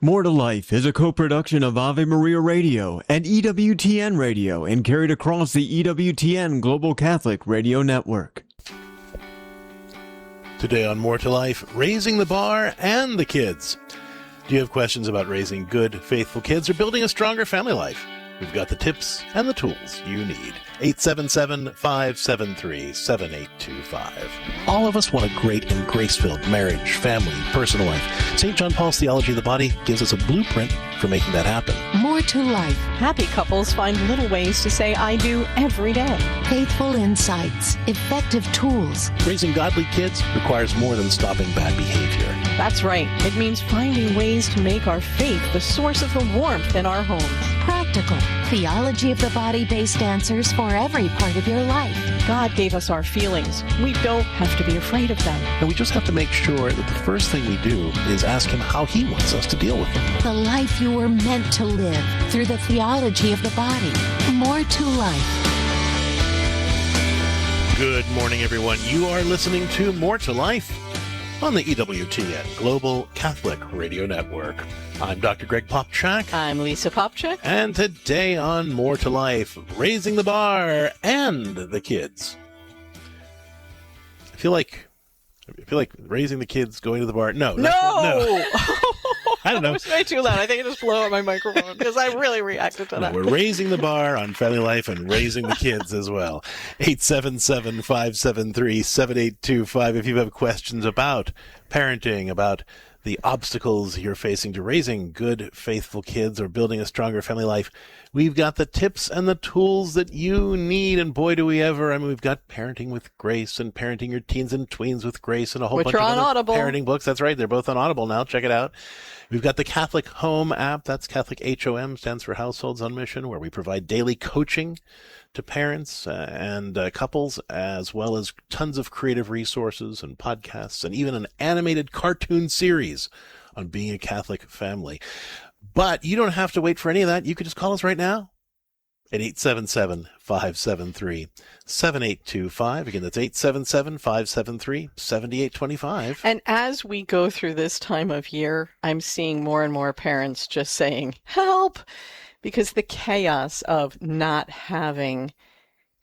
More2Life is a co-production of Ave Maria Radio and EWTN Radio and carried across the EWTN Global Catholic Radio Network. Today on More2Life, raising the bar and the kids. Do you have questions about raising good, faithful kids or building a stronger family life? We've got the tips and the tools you need. 877-573-7825. All of us want a great and grace-filled marriage, family, personal life. St. John Paul's Theology of the Body gives us a blueprint for making that happen. More2Life. Happy couples find little ways to say I do every day. Faithful insights. Effective tools. Raising godly kids requires more than stopping bad behavior. That's right. It means finding ways to make our faith the source of the warmth in our homes. Practical. Theology of the Body-based answers for every part of your life. God gave us our feelings. We don't have to be afraid of them. And we just have to make sure that the first thing we do is ask Him how He wants us to deal with them. The life you were meant to live through the theology of the body. More2Life. Good morning, everyone. You are listening to More2Life on the EWTN Global Catholic Radio Network. I'm Dr. Greg Popchak. I'm Lisa Popchak. And today on More2Life, raising the bar and the kids. I feel like raising the kids, going to the bar. No. I don't know. It was way too loud. I think I just blew out my microphone because I really reacted to that. We're raising the bar on family life and raising the kids as well. 877-573-7825 if you have questions about parenting, about the obstacles you're facing to raising good, faithful kids or building a stronger family life. We've got the tips and the tools that you need, and boy, do we ever. I mean, we've got Parenting with Grace and Parenting Your Teens and Tweens with Grace and a whole bunch of other Audible. parenting books. That's right. They're both on Audible now. Check it out. We've got the Catholic Home app. That's Catholic HOM, stands for Households on Mission, where we provide daily coaching to parents and couples, as well as tons of creative resources and podcasts, and even an animated cartoon series on being a Catholic family. But you don't have to wait for any of that. You could just call us right now at 877-573-7825. Again, that's 877-573-7825. And as we go through this time of year, I'm seeing more and more parents just saying, help, because the chaos of not having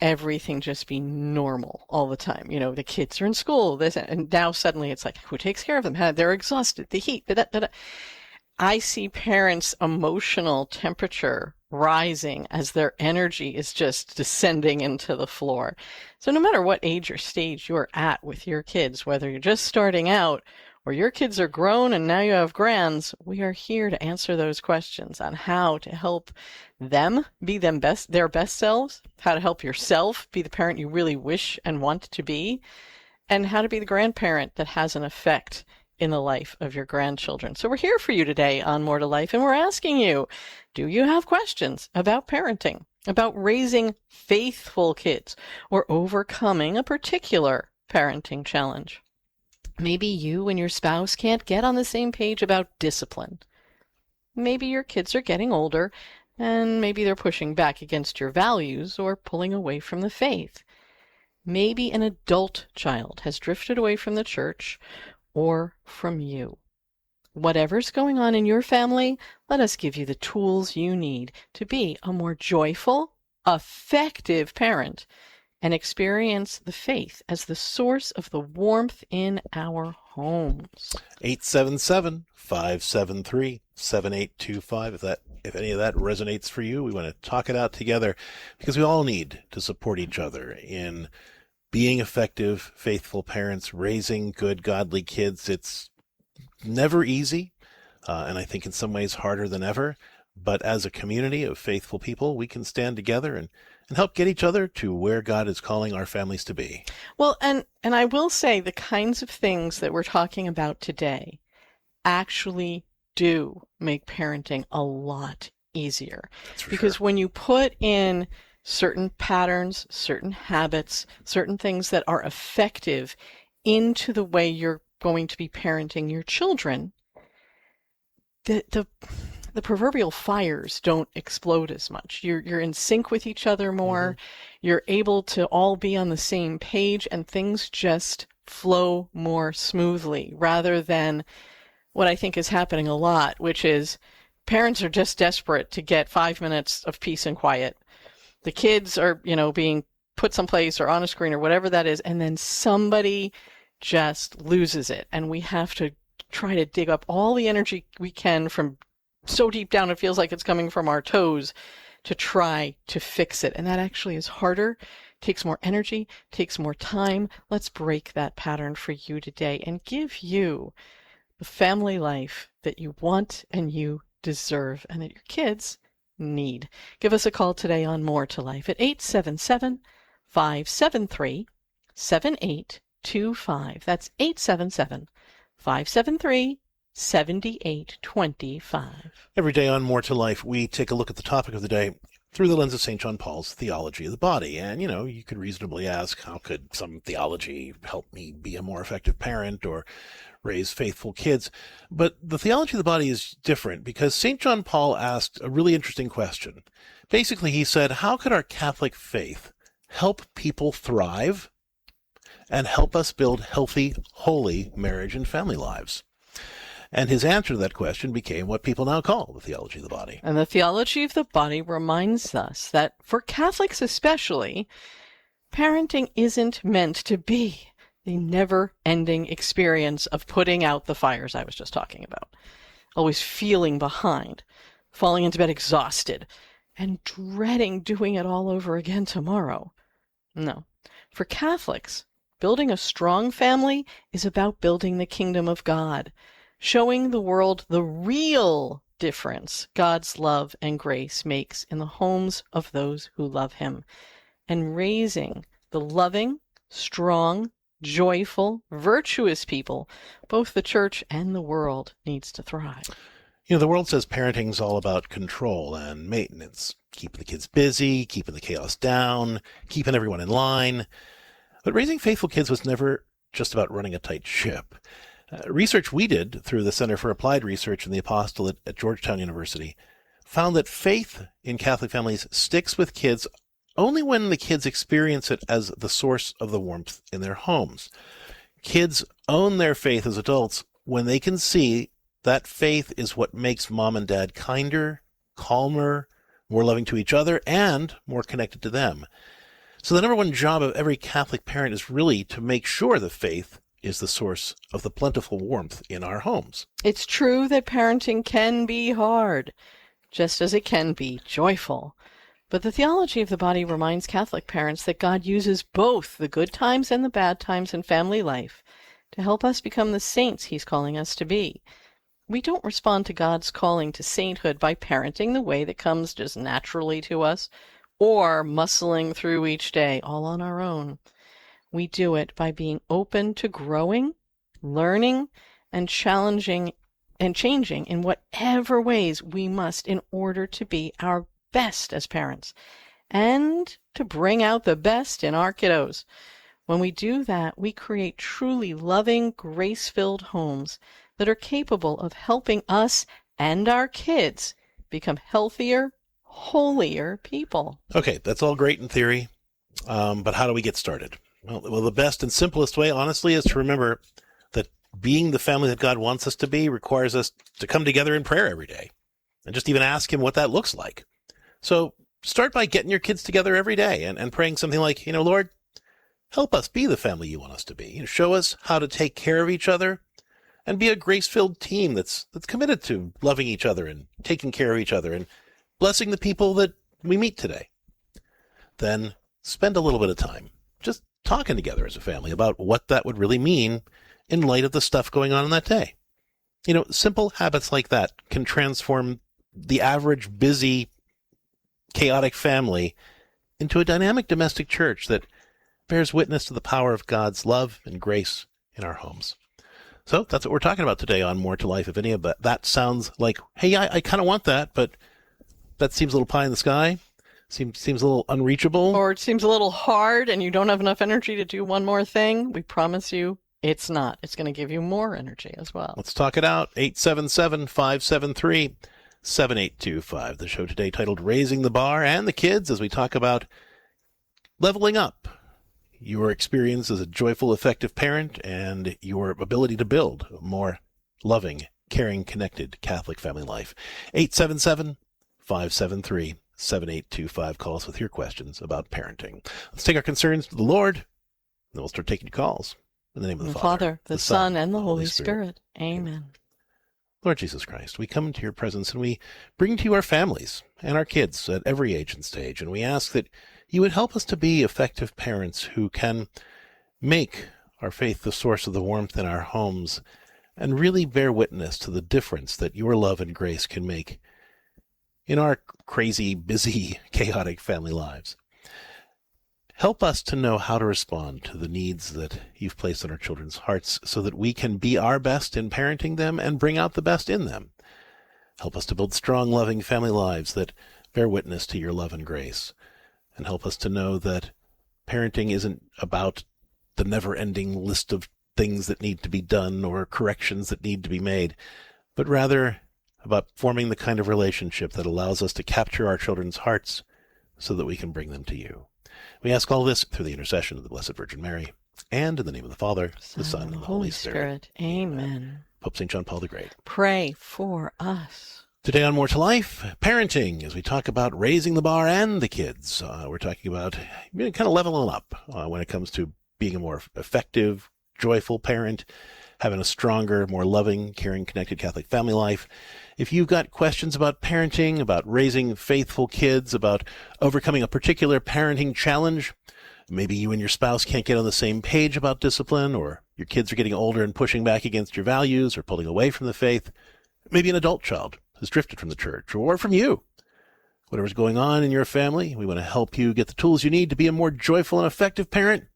everything just be normal all the time. You know, the kids are in school, this, and now suddenly it's like, who takes care of them? They're exhausted, the heat, I see parents' emotional temperature rising as their energy is just descending into the floor. So no matter what age or stage you're at with your kids, whether you're just starting out or your kids are grown and now you have grands, we are here to answer those questions on how to help them be their best selves, how to help yourself be the parent you really wish and want to be, and how to be the grandparent that has an effect in the life of your grandchildren. So we're here for you today on More2Life, and we're asking you, do you have questions about parenting, about raising faithful kids, or overcoming a particular parenting challenge? Maybe you and your spouse can't get on the same page about discipline. Maybe your kids are getting older, and maybe they're pushing back against your values or pulling away from the faith. Maybe an adult child has drifted away from the church or from you. Whatever's going on in your family, let us give you the tools you need to be a more joyful, effective parent and experience the faith as the source of the warmth in our homes. 877-573-7825. If any of that resonates for you, we want to talk it out together, because we all need to support each other in being effective, faithful parents, raising good, godly kids. It's never easy, and I think in some ways harder than ever. But as a community of faithful people, we can stand together and help get each other to where God is calling our families to be. Well, and I will say the kinds of things that we're talking about today actually do make parenting a lot easier. Because when you put in certain patterns, certain habits, certain things that are effective into the way you're going to be parenting your children, the proverbial fires don't explode as much. You're in sync with each other more. Mm-hmm. You're able to all be on the same page, and things just flow more smoothly rather than what I think is happening a lot, which is parents are just desperate to get 5 minutes of peace and quiet. The kids are, being put someplace or on a screen or whatever that is, and then somebody just loses it. And we have to try to dig up all the energy we can from so deep down it feels like it's coming from our toes to try to fix it. And that actually is harder, takes more energy, takes more time. Let's break that pattern for you today and give you the family life that you want and you deserve and that your kids need. Give us a call today on More to Life at 877-573-7825. That's 877-573-7825. Every day on More to Life, we take a look at the topic of the day through the lens of St. John Paul's Theology of the Body. And, you could reasonably ask, how could some theology help me be a more effective parent or raise faithful kids? But the theology of the body is different because St. John Paul asked a really interesting question. Basically, he said, how could our Catholic faith help people thrive and help us build healthy, holy marriage and family lives? And his answer to that question became what people now call the theology of the body. And the theology of the body reminds us that for Catholics especially, parenting isn't meant to be the never-ending experience of putting out the fires I was just talking about. Always feeling behind, falling into bed exhausted, and dreading doing it all over again tomorrow. No. For Catholics, building a strong family is about building the kingdom of God, showing the world the real difference God's love and grace makes in the homes of those who love him, and raising the loving, strong, joyful, virtuous people both the church and the world needs to thrive. The world says parenting's all about control and maintenance, keeping the kids busy, keeping the chaos down, keeping everyone in line. But raising faithful kids was never just about running a tight ship. Research we did through the Center for Applied Research and the Apostolate at Georgetown University found that faith in Catholic families sticks with kids only when the kids experience it as the source of the warmth in their homes. Kids own their faith as adults when they can see that faith is what makes mom and dad kinder, calmer, more loving to each other, and more connected to them. So the number one job of every Catholic parent is really to make sure the faith is the source of the plentiful warmth in our homes. It's true that parenting can be hard, just as it can be joyful. But the theology of the body reminds Catholic parents that God uses both the good times and the bad times in family life to help us become the saints he's calling us to be. We don't respond to God's calling to sainthood by parenting the way that comes just naturally to us or muscling through each day all on our own. We do it by being open to growing, learning, and challenging and changing in whatever ways we must in order to be our best as parents and to bring out the best in our kiddos. When we do that, we create truly loving, grace-filled homes that are capable of helping us and our kids become healthier, holier people. Okay, that's all great in theory, but how do we get started? Well, the best and simplest way, honestly, is to remember that being the family that God wants us to be requires us to come together in prayer every day and just even ask him what that looks like. So start by getting your kids together every day and praying something like, Lord, help us be the family you want us to be. Show us how to take care of each other and be a grace-filled team that's committed to loving each other and taking care of each other and blessing the people that we meet today. Then spend a little bit of time just talking together as a family about what that would really mean in light of the stuff going on in that day. Simple habits like that can transform the average, busy, chaotic family into a dynamic domestic church that bears witness to the power of God's love and grace in our homes. So that's what we're talking about today on More to Life. If any of that sounds like, hey, I kind of want that, but that seems a little pie in the sky, seems a little unreachable. Or it seems a little hard and you don't have enough energy to do one more thing, we promise you it's not. It's going to give you more energy as well. Let's talk it out. 877-573-7825. The show today titled Raising the Bar and the Kids, as we talk about leveling up your experience as a joyful, effective parent and your ability to build a more loving caring, connected Catholic family life. 877-573-7825. Call us with your questions about parenting. Let's take our concerns to the Lord, and then we'll start taking your calls. In the name of the Father, the Son, and the Holy Spirit. Amen. Lord Jesus Christ, we come into your presence and we bring to you our families and our kids at every age and stage, and we ask that you would help us to be effective parents who can make our faith the source of the warmth in our homes and really bear witness to the difference that your love and grace can make in our crazy, busy, chaotic family lives. Help us to know how to respond to the needs that you've placed on our children's hearts so that we can be our best in parenting them and bring out the best in them. Help us to build strong, loving family lives that bear witness to your love and grace. And help us to know that parenting isn't about the never-ending list of things that need to be done or corrections that need to be made, but rather about forming the kind of relationship that allows us to capture our children's hearts so that we can bring them to you. We ask all this through the intercession of the Blessed Virgin Mary, and in the name of the Father, the Son, and the Holy Spirit. Amen. Pope St. John Paul the Great. Pray for us. Today on More2Life, parenting, as we talk about raising the bar and the kids. We're talking about kind of leveling up when it comes to being a more effective, joyful parent, having a stronger, more loving, caring, connected Catholic family life. If you've got questions about parenting, about raising faithful kids, about overcoming a particular parenting challenge, maybe you and your spouse can't get on the same page about discipline, or your kids are getting older and pushing back against your values or pulling away from the faith, maybe an adult child has drifted from the church or from you. Whatever's going on in your family, we want to help you get the tools you need to be a more joyful and effective parent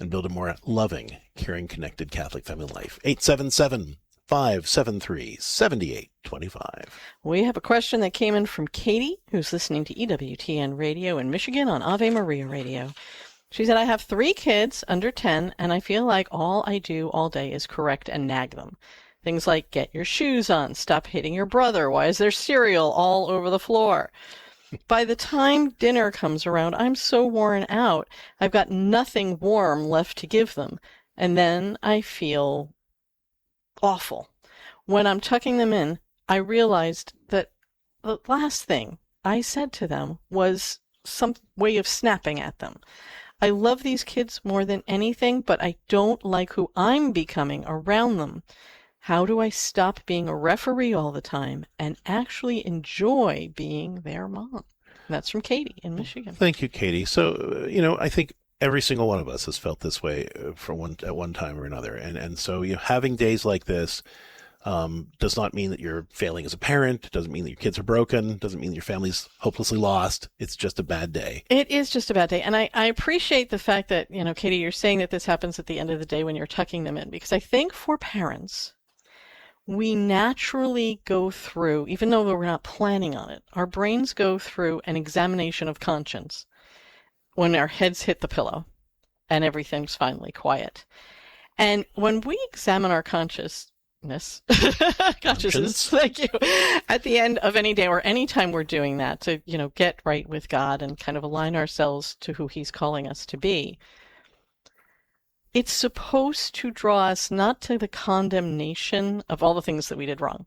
and build a more loving, caring, connected Catholic family life. 877-573-7825. We have a question that came in from Katie, who's listening to EWTN Radio in Michigan on Ave Maria Radio. She said, I have 3 kids under 10, and I feel like all I do all day is correct and nag them. Things like, get your shoes on, stop hitting your brother, why is there cereal all over the floor? By the time dinner comes around, I'm so worn out. I've got nothing warm left to give them. And then I feel awful. When I'm tucking them in, I realized that the last thing I said to them was some way of snapping at them. I love these kids more than anything, but I don't like who I'm becoming around them. How do I stop being a referee all the time and actually enjoy being their mom? That's from Katie in Michigan. Thank you, Katie. So, I think every single one of us has felt this way at one time or another. And so, having days like this does not mean that you're failing as a parent. It doesn't mean that your kids are broken. It doesn't mean that your family's hopelessly lost. It's just a bad day. It is just a bad day. And I appreciate the fact that, Katie, you're saying that this happens at the end of the day when you're tucking them in, because I think for parents, we naturally go through, even though we're not planning on it, our brains go through an examination of conscience when our heads hit the pillow and everything's finally quiet. And when we examine our consciousness, thank you, at the end of any day or any time we're doing that to, get right with God and kind of align ourselves to who He's calling us to be, it's supposed to draw us not to the condemnation of all the things that we did wrong.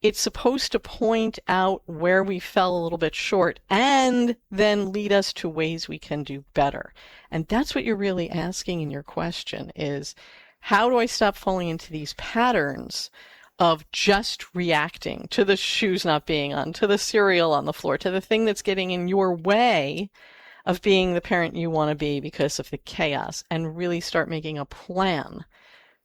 It's supposed to point out where we fell a little bit short and then lead us to ways we can do better. And that's what you're really asking in your question is, how do I stop falling into these patterns of just reacting to the shoes not being on, to the cereal on the floor, to the thing that's getting in your way of being the parent you want to be because of the chaos, and really start making a plan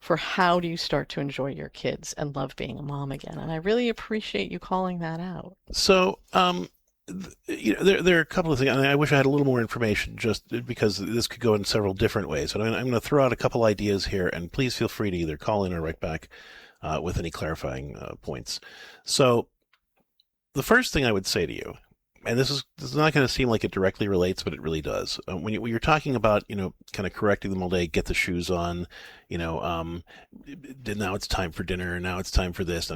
for how do you start to enjoy your kids and love being a mom again. And I really appreciate you calling that out. So, there are a couple of things. I wish I had a little more information just because this could go in several different ways. But I'm going to throw out a couple ideas here, and please feel free to either call in or write back with any clarifying points. So the first thing I would say to you, and this is not going to seem like it directly relates, but it really does. When you're talking about, kind of correcting them all day, get the shoes on, now it's time for dinner, now it's time for this.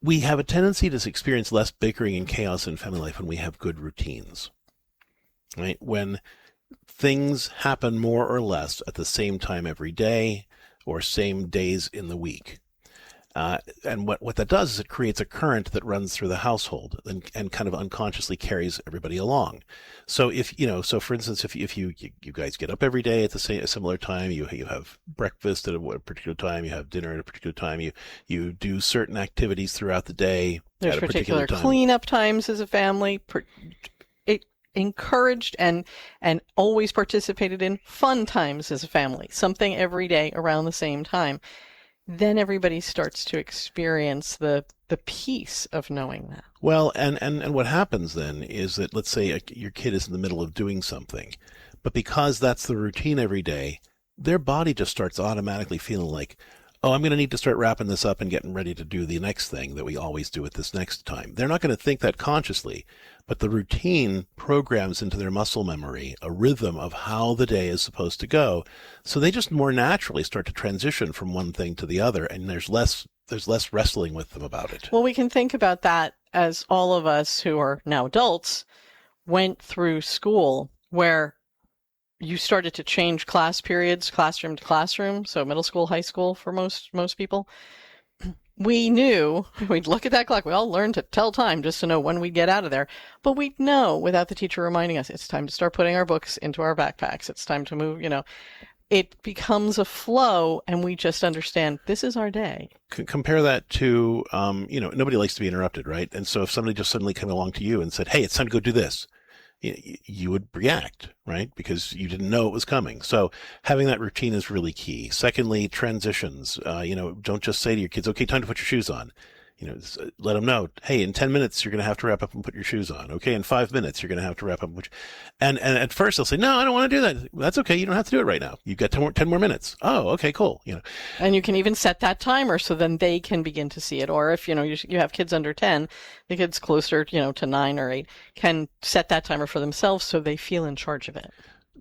We have a tendency to experience less bickering and chaos in family life when we have good routines, right? When things happen more or less at the same time every day, or same days in the week. And what that does is it creates a current that runs through the household and kind of unconsciously carries everybody along. So so for instance, if you guys get up every day at a similar time, you have breakfast at a particular time, you have dinner at a particular time, you do certain activities throughout the day. There's at a particular time. cleanup times as a family. Encouraged and always participated in fun times as a family. Something every day around the same time. Then everybody starts to experience the peace of knowing that. Well, and what happens then is that, let's say your kid is in the middle of doing something, but because that's the routine every day, their body just starts automatically feeling like, oh, I'm going to need to start wrapping this up and getting ready to do the next thing that we always do at this next time. They're not going to think that consciously, but the routine programs into their muscle memory a rhythm of how the day is supposed to go. So they just more naturally start to transition from one thing to the other, and there's less wrestling with them about it. Well, we can think about that as all of us who are now adults went through school where you started to change class periods, classroom to classroom, so middle school, high school for most people. We knew, we'd look at that clock, we all learned to tell time just to know when we'd get out of there, but we'd know without the teacher reminding us, it's time to start putting our books into our backpacks, it's time to move, it becomes a flow, and we just understand this is our day. Compare that to, nobody likes to be interrupted, right? And so if somebody just suddenly came along to you and said, hey, it's time to go do this, you would react, right? Because you didn't know it was coming. So having that routine is really key. Secondly, transitions. Don't just say to your kids, okay, time to put your shoes on. Let them know, hey, in 10 minutes, you're going to have to wrap up and put your shoes on. Okay, in 5 minutes, you're going to have to wrap up and put and at first they'll say, no, I don't want to do that. That's okay. You don't have to do it right now. You've got 10 more minutes. Oh, okay, cool. And you can even set that timer so then they can begin to see it. Or if, you have kids under 10, the kids closer, to 9 or 8 can set that timer for themselves so they feel in charge of it.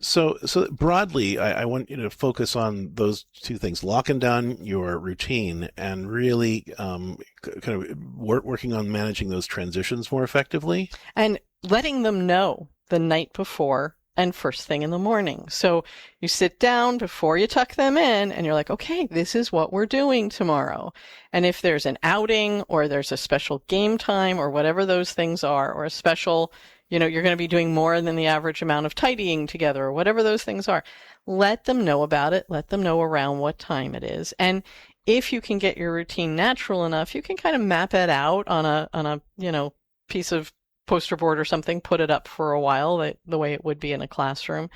So broadly, I want you to focus on those two things: locking down your routine and really kind of working on managing those transitions more effectively. And letting them know the night before and first thing in the morning. So you sit down before you tuck them in and you're like, okay, this is what we're doing tomorrow. And if there's an outing or there's a special game time or whatever those things are, or a special, you're going to be doing more than the average amount of tidying together or whatever those things are, let them know about it. Let them know around what time it is. And if you can get your routine natural enough, you can kind of map it out on a piece of poster board or something, put it up for a while, the way it would be in a classroom,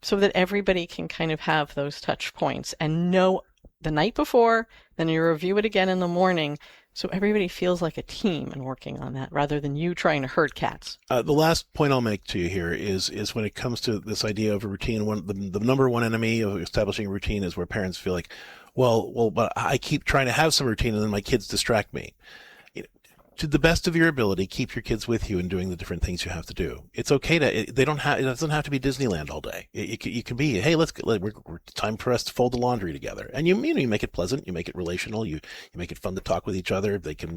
so that everybody can kind of have those touch points and know the night before, then you review it again in the morning, so everybody feels like a team and working on that rather than you trying to herd cats. The last point I'll make to you here is when it comes to this idea of a routine, the number one enemy of establishing a routine is where parents feel like, well, but I keep trying to have some routine and then my kids distract me. To the best of your ability, keep your kids with you in doing the different things you have to do. It's okay it doesn't have to be Disneyland all day. It can be, hey, it's time for us to fold the laundry together. And you make it pleasant, you make it relational, you make it fun to talk with each other. They can,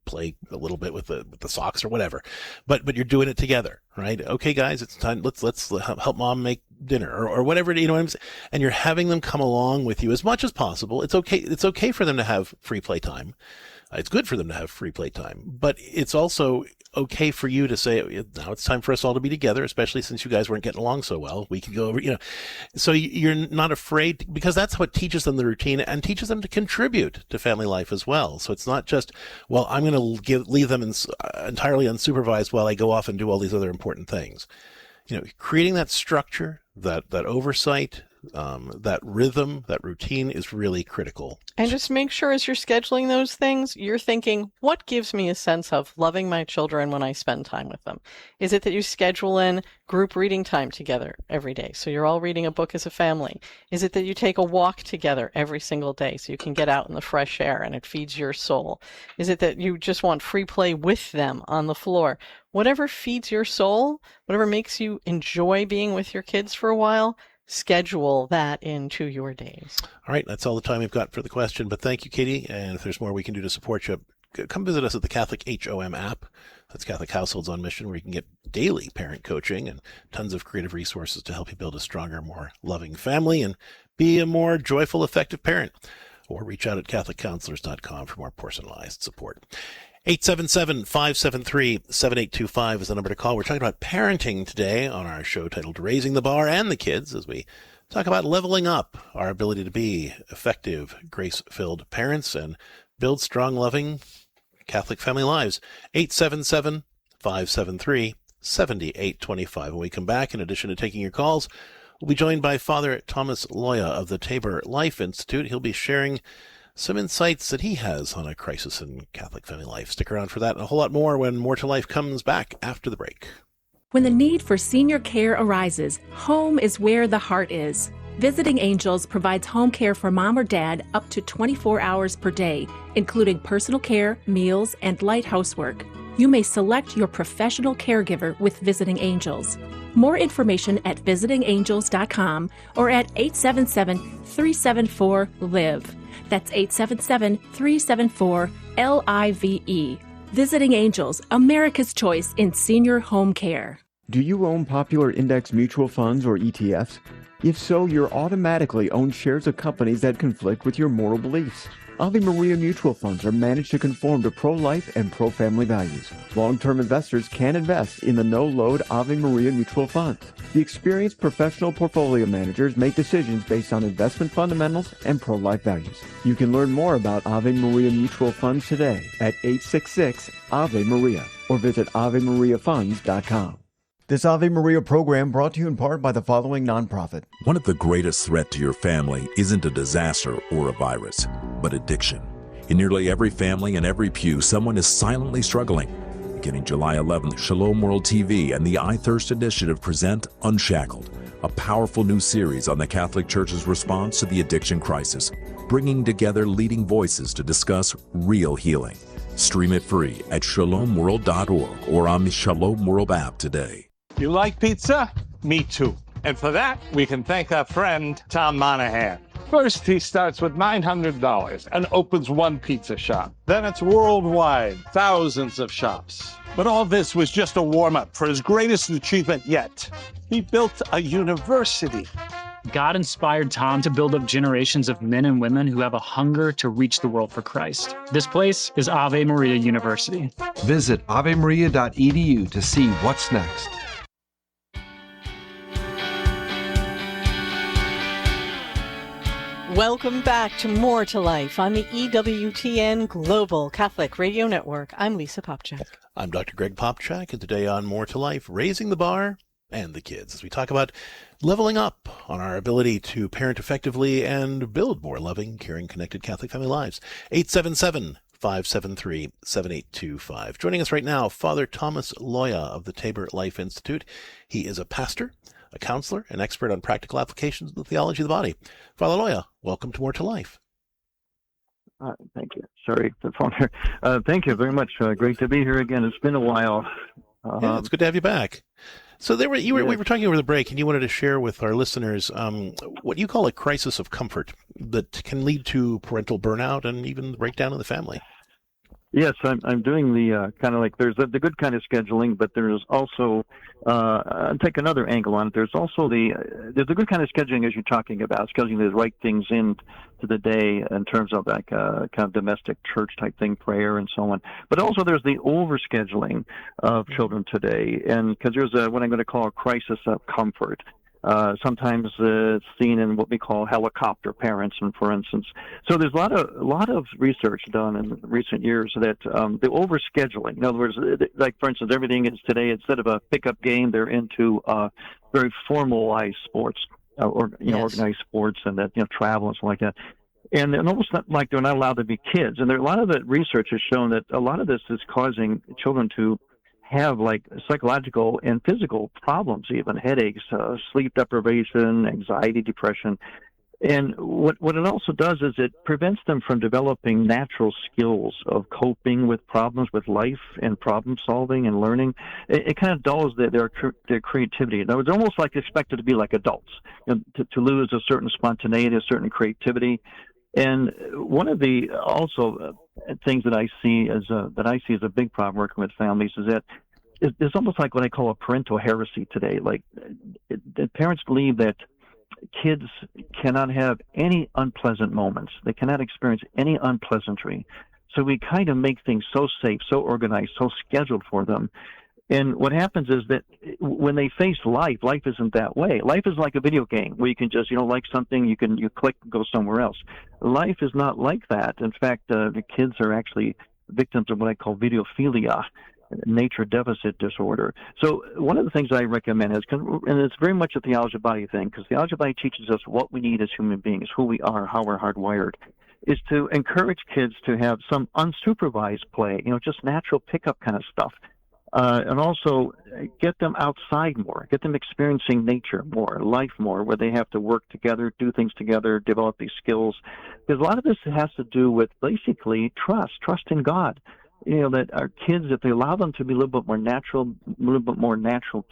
play a little bit with the socks or whatever. But you're doing it together, right? Okay, guys, it's time. Let's help mom make dinner or whatever, what I'm saying. And you're having them come along with you as much as possible. It's okay for them to have free play time. It's good for them to have free play time, but it's also okay for you to say, now it's time for us all to be together, especially since you guys weren't getting along so well. We can go over, so you're not afraid, because that's what teaches them the routine and teaches them to contribute to family life as well. So it's not just, well, I'm going to leave them entirely unsupervised while I go off and do all these other important things. Creating that structure, that oversight, that rhythm, that routine is really critical. And just make sure as you're scheduling those things, you're thinking, what gives me a sense of loving my children when I spend time with them? Is it that you schedule in group reading time together every day, so you're all reading a book as a family? Is it that you take a walk together every single day so you can get out in the fresh air and it feeds your soul? Is it that you just want free play with them on the floor? Whatever feeds your soul, whatever makes you enjoy being with your kids for a while, schedule that into your days. All right, that's all the time we've got for the question, but thank you, Katie. And if there's more we can do to support you, come visit us at the Catholic HOM app. That's Catholic Households on Mission, where you can get daily parent coaching and tons of creative resources to help you build a stronger, more loving family and be a more joyful, effective parent. Or reach out at CatholicCounselors.com for more personalized support. 877-573-7825 is the number to call. We're talking about parenting today on our show titled Raising the Bar and the Kids, as we talk about leveling up our ability to be effective, grace-filled parents and build strong, loving Catholic family lives. 877-573-7825. When we come back, in addition to taking your calls, we'll be joined by Father Thomas Loya of the Tabor Life Institute. He'll be sharing some insights that he has on a crisis in Catholic family life. Stick around for that and a whole lot more when More to Life comes back after the break. When the need for senior care arises, home is where the heart is. Visiting Angels provides home care for mom or dad up to 24 hours per day, including personal care, meals, and light housework. You may select your professional caregiver with Visiting Angels. More information at visitingangels.com or at 877-374-LIVE. That's 877-374-LIVE. Visiting Angels, America's choice in senior home care. Do you own popular index mutual funds or ETFs? If so, you're automatically own shares of companies that conflict with your moral beliefs. Ave Maria mutual funds are managed to conform to pro-life and pro-family values. Long-term investors can invest in the no-load Ave Maria mutual funds. The experienced professional portfolio managers make decisions based on investment fundamentals and pro-life values. You can learn more about Ave Maria mutual funds today at 866-AVE-MARIA or visit AveMariaFunds.com. This Ave Maria program brought to you in part by the following nonprofit. One of the greatest threats to your family isn't a disaster or a virus, but addiction. In nearly every family and every pew, someone is silently struggling. Beginning July 11th, Shalom World TV and the I Thirst Initiative present Unshackled, a powerful new series on the Catholic Church's response to the addiction crisis, bringing together leading voices to discuss real healing. Stream it free at shalomworld.org or on the Shalom World app today. You like pizza? Me too. And for that, we can thank our friend, Tom Monahan. First, he starts with $900 and opens one pizza shop. Then it's worldwide, thousands of shops. But all this was just a warm-up for his greatest achievement yet. He built a university. God inspired Tom to build up generations of men and women who have a hunger to reach the world for Christ. This place is Ave Maria University. Visit avemaria.edu to see what's next. Welcome back to More to Life on the EWTN Global Catholic Radio Network. I'm Lisa Popchak. I'm Dr. Greg Popchak, and today on More to Life, Raising the Bar and the Kids, as we talk about leveling up on our ability to parent effectively and build more loving, caring, connected Catholic family lives. 877-573-7825. Joining us right now, Father Thomas Loya of the Tabor Life Institute. He is a pastor, a counselor, an expert on practical applications of the theology of the body. Father Loya, welcome to More to Life. Thank you. Sorry, the phone here. Thank you very much. Great to be here again. It's been a while. Yeah, it's good to have you back. So we were talking over the break, and you wanted to share with our listeners what you call a crisis of comfort that can lead to parental burnout and even breakdown in the family. Yes, I'm doing the kind of like there's the good kind of scheduling, but there's also I'll take another angle on it. There's also there's the good kind of scheduling as you're talking about, scheduling the right things in to the day in terms of like kind of domestic church type thing, prayer and so on. But also there's the overscheduling of children today, and because there's what I'm going to call a crisis of comfort. Sometimes it's seen in what we call helicopter parents, and for instance. So there's a lot of research done in recent years that the overscheduling, in other words, like for instance, everything is today, instead of a pickup game, they're into very formalized sports, organized sports, and that travel and stuff like that. And almost not like they're not allowed to be kids. And a lot of the research has shown that a lot of this is causing children to have like psychological and physical problems, even headaches, sleep deprivation, anxiety, depression. And what it also does is it prevents them from developing natural skills of coping with problems with life and problem solving and learning. It kind of dulls their creativity. Now, it's almost like expected to be like adults, to lose a certain spontaneity, a certain creativity. And one of the also things that I see as a big problem working with families is that it's almost like what I call a parental heresy today. Like parents believe that kids cannot have any unpleasant moments. They cannot experience any unpleasantry. So we kind of make things so safe, so organized, so scheduled for them. And what happens is that when they face life isn't that way. Life is like a video game where you can just, like something, you click and go somewhere else. Life is not like that. In fact, the kids are actually victims of what I call videophilia, nature deficit disorder. So one of the things I recommend is, and it's very much a theology of body thing, because theology of body teaches us what we need as human beings, who we are, how we're hardwired, is to encourage kids to have some unsupervised play, just natural pickup kind of stuff. And also get them outside more, get them experiencing nature more, life more, where they have to work together, do things together, develop these skills. Because a lot of this has to do with basically trust in God. That our kids, if they allow them to be a little bit more natural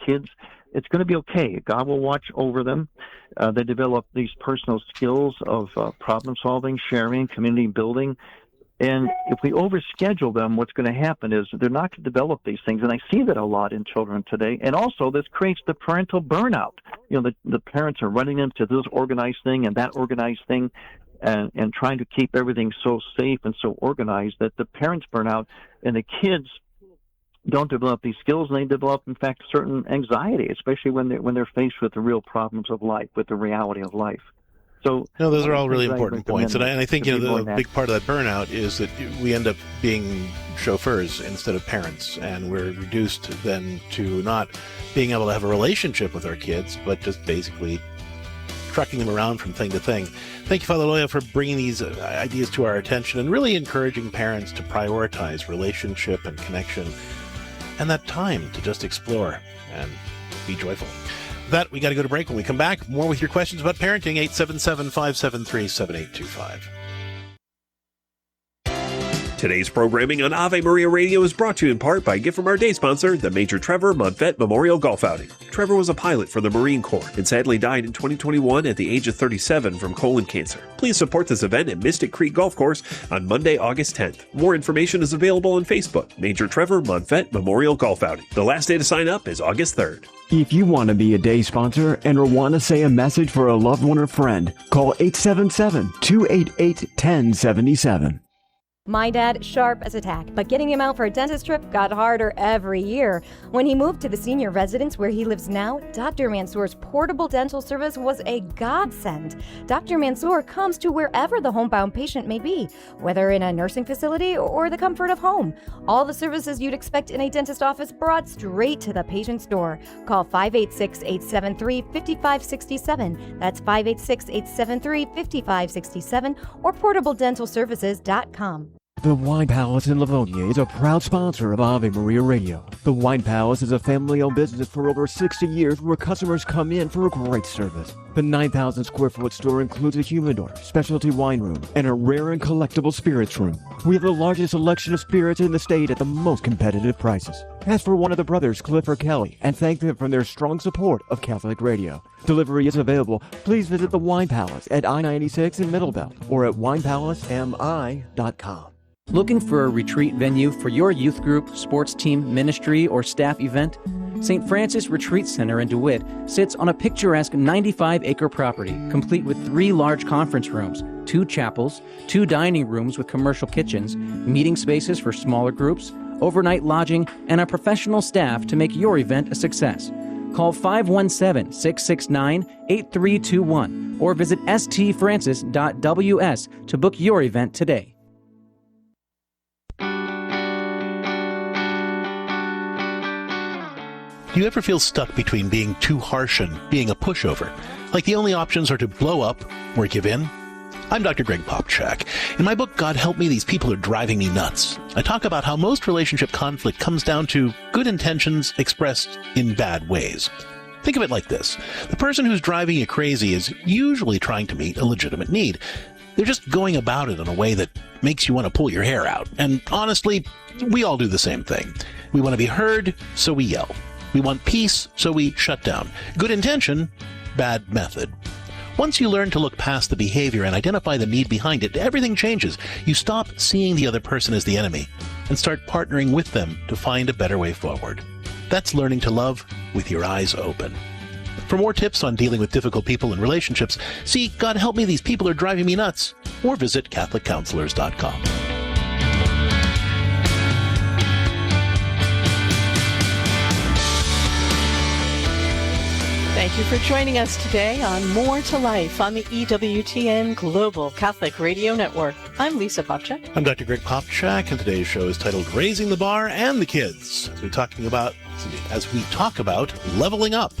kids, it's going to be okay. God will watch over them. They develop these personal skills of problem solving, sharing, community building. And if we overschedule them, what's going to happen is they're not going to develop these things. And I see that a lot in children today. And also this creates the parental burnout. The parents are running them to this organized thing and that organized thing and trying to keep everything so safe and so organized that the parents burn out and the kids don't develop these skills, and they develop, in fact, certain anxiety, especially when they're faced with the real problems of life, with the reality of life. So, those are all really important points, and I think the big part of that burnout is that we end up being chauffeurs instead of parents, and we're reduced then to not being able to have a relationship with our kids, but just basically trucking them around from thing to thing. Thank you, Father Loya, for bringing these ideas to our attention and really encouraging parents to prioritize relationship and connection and that time to just explore and be joyful. With that, we got to go to break. When we come back, more with your questions about parenting, 877-573-7825. Today's programming on Ave Maria Radio is brought to you in part by a gift from our day sponsor, the Major Trevor Monfette Memorial Golf Outing. Trevor was a pilot for the Marine Corps and sadly died in 2021 at the age of 37 from colon cancer. Please support this event at Mystic Creek Golf Course on Monday, August 10th. More information is available on Facebook, Major Trevor Monfette Memorial Golf Outing. The last day to sign up is August 3rd. If you want to be a day sponsor and or want to say a message for a loved one or friend, call 877-288-1077. My dad, sharp as a tack, but getting him out for a dentist trip got harder every year. When he moved to the senior residence where he lives now, Dr. Mansour's portable dental service was a godsend. Dr. Mansour comes to wherever the homebound patient may be, whether in a nursing facility or the comfort of home. All the services you'd expect in a dentist office brought straight to the patient's door. Call 586-873-5567. That's 586-873-5567 or portabledentalservices.com. The Wine Palace in Livonia is a proud sponsor of Ave Maria Radio. The Wine Palace is a family-owned business for over 60 years where customers come in for a great service. The 9,000 square foot store includes a humidor, specialty wine room, and a rare and collectible spirits room. We have the largest selection of spirits in the state at the most competitive prices. Ask for one of the brothers, Cliff or Kelly, and thank them for their strong support of Catholic radio. Delivery is available. Please visit the Wine Palace at I-96 in Middlebelt or at winepalacemi.com. Looking for a retreat venue for your youth group, sports team, ministry, or staff event? St. Francis Retreat Center in DeWitt sits on a picturesque 95-acre property, complete with 3 large conference rooms, 2 chapels, 2 dining rooms with commercial kitchens, meeting spaces for smaller groups, overnight lodging, and a professional staff to make your event a success. Call 517-669-8321 or visit stfrancis.ws to book your event today. Do you ever feel stuck between being too harsh and being a pushover? Like the only options are to blow up or give in? I'm Dr. Greg Popchak. In my book, God Help Me, These People Are Driving Me Nuts, I talk about how most relationship conflict comes down to good intentions expressed in bad ways. Think of it like this. The person who's driving you crazy is usually trying to meet a legitimate need. They're just going about it in a way that makes you want to pull your hair out. And honestly, we all do the same thing. We want to be heard, so we yell. We want peace, so we shut down. Good intention, bad method. Once you learn to look past the behavior and identify the need behind it, everything changes. You stop seeing the other person as the enemy and start partnering with them to find a better way forward. That's learning to love with your eyes open. For more tips on dealing with difficult people and relationships, see God Help Me, These People Are Driving Me Nuts, or visit CatholicCounselors.com. Thank you for joining us today on More to Life on the EWTN Global Catholic Radio Network. I'm Lisa Popchak. I'm Dr. Greg Popchak, and today's show is titled Raising the Bar and the Kids, as we talk about leveling up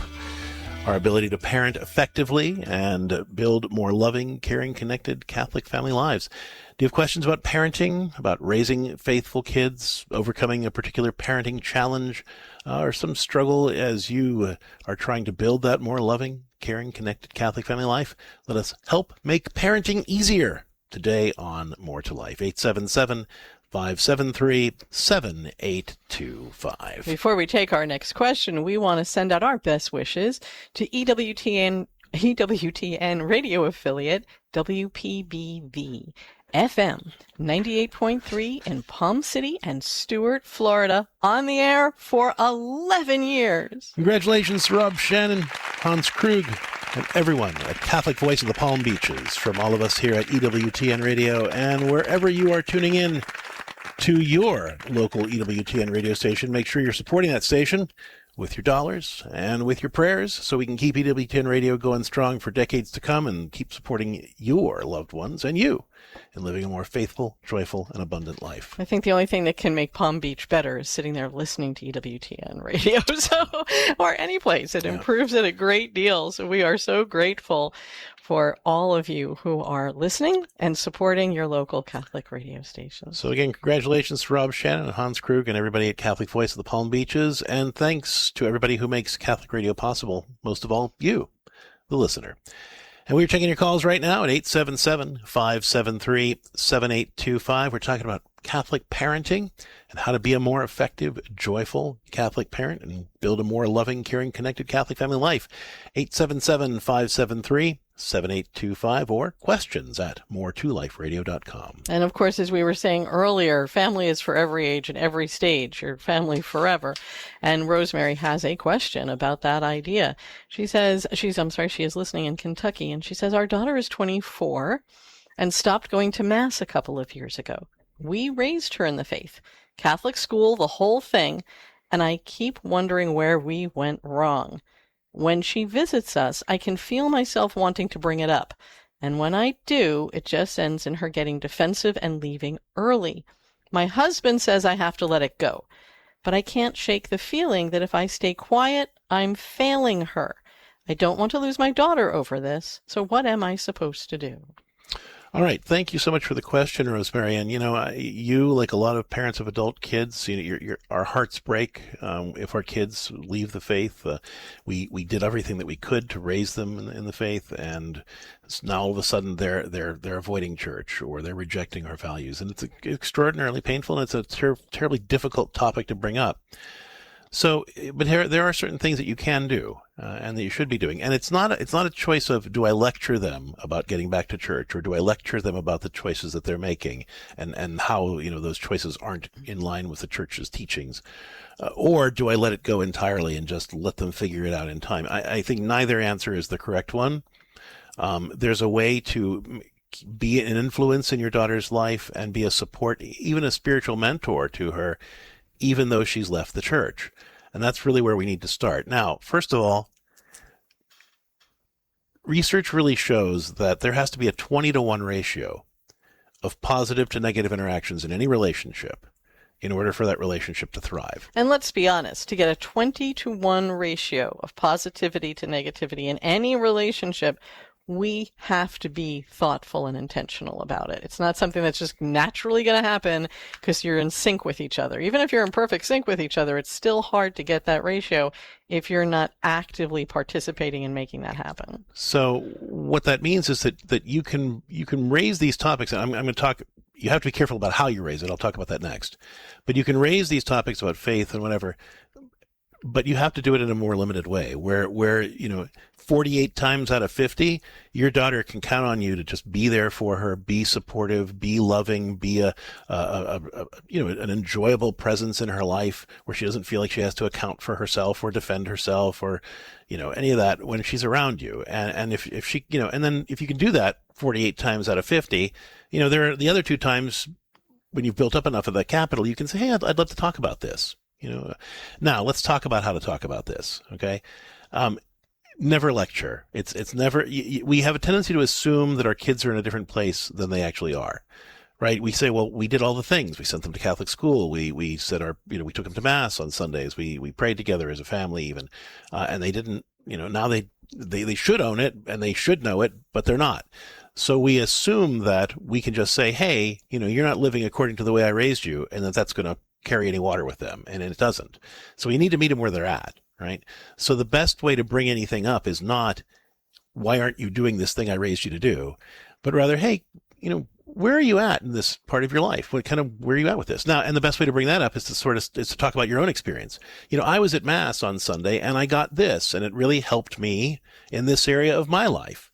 our ability to parent effectively and build more loving, caring, connected Catholic family lives. Do you have questions about parenting, about raising faithful kids, overcoming a particular parenting challenge, or some struggle as you are trying to build that more loving, caring, connected Catholic family life? Let us help make parenting easier today on More to Life. 877-573-7825. Before we take our next question, we want to send out our best wishes to EWTN radio affiliate WPBV FM 98.3 in Palm City and Stuart, Florida, on the air for 11 years. Congratulations, Rob Shannon, Hans Krug, and everyone at Catholic Voice of the Palm Beaches, from all of us here at EWTN Radio and wherever you are tuning in to your local EWTN radio station. Make sure you're supporting that station with your dollars and with your prayers so we can keep EWTN Radio going strong for decades to come and keep supporting your loved ones and you in living a more faithful, joyful, and abundant life. I think the only thing that can make Palm Beach better is sitting there listening to EWTN Radio, or any place. It improves it a great deal. So we are so grateful for all of you who are listening and supporting your local Catholic radio stations. So again, congratulations to Rob Shannon and Hans Krug and everybody at Catholic Voice of the Palm Beaches, and thanks to everybody who makes Catholic radio possible, most of all, you, the listener. And we're taking your calls right now at 877-573-7825. We're talking about Catholic parenting and how to be a more effective, joyful Catholic parent and build a more loving, caring, connected Catholic family life. 877-573-7825 or questions at More2Life.radio.com. And of course, as we were saying earlier, family is for every age and every stage. Your family forever. And Rosemary has a question about that idea. She says, she is listening in Kentucky, and she says, our daughter is 24 and stopped going to Mass a couple of years ago. We raised her in the faith, Catholic school, the whole thing, and I keep wondering where we went wrong. When she visits us, I can feel myself wanting to bring it up, and when I do, it just ends in her getting defensive and leaving early. My husband says I have to let it go, but I can't shake the feeling that if I stay quiet, I'm failing her. I don't want to lose my daughter over this, so what am I supposed to do? All right. Thank you so much for the question, Rosemary. And, you, like a lot of parents of adult kids, our hearts break if our kids leave the faith. We did everything that we could to raise them in the faith, and now all of a sudden they're avoiding church or they're rejecting our values. And it's extraordinarily painful, and it's a terribly difficult topic to bring up. So, but there are certain things that you can do and that you should be doing. And it's not a choice of, do I lecture them about getting back to church, or do I lecture them about the choices that they're making and how, those choices aren't in line with the church's teachings, or do I let it go entirely and just let them figure it out in time? I think neither answer is the correct one. There's a way to be an influence in your daughter's life and be a support, even a spiritual mentor to her, even though she's left the church. And that's really where we need to start. Now, first of all, research really shows that there has to be a 20-to-1 ratio of positive to negative interactions in any relationship in order for that relationship to thrive. And let's be honest, to get a 20-to-1 ratio of positivity to negativity in any relationship, we have to be thoughtful and intentional about it. It's not something that's just naturally going to happen because you're in sync with each other. Even if you're in perfect sync with each other, it's still hard to get that ratio if you're not actively participating in making that happen. So what that means is that you can raise these topics, and I'm going to talk. You have to be careful about how you raise it. I'll talk about that next. But you can raise these topics about faith and whatever but you have to do it in a more limited way where 48 times out of 50, your daughter can count on you to just be there for her, be supportive, be loving, be an enjoyable presence in her life where she doesn't feel like she has to account for herself or defend herself or, any of that when she's around you. And if she, and then if you can do that 48 times out of 50, there are the other 2 times when you've built up enough of that capital, you can say, hey, I'd love to talk about this. Now let's talk about how to talk about this. Okay. Never lecture. It's never, we have a tendency to assume that our kids are in a different place than they actually are, right? We say, well, we did all the things. We sent them to Catholic school. We said we took them to mass on Sundays. We prayed together as a family even. And they didn't, now they should own it and they should know it, but they're not. So we assume that we can just say, hey, you're not living according to the way I raised you, and that's going to carry any water with them. And it doesn't. So we need to meet them where they're at. Right. So the best way to bring anything up is not, why aren't you doing this thing I raised you to do? But rather, hey, where are you at in this part of your life? Where are you at with this? Now, and the best way to bring that up is to talk about your own experience. I was at Mass on Sunday and I got this, and it really helped me in this area of my life.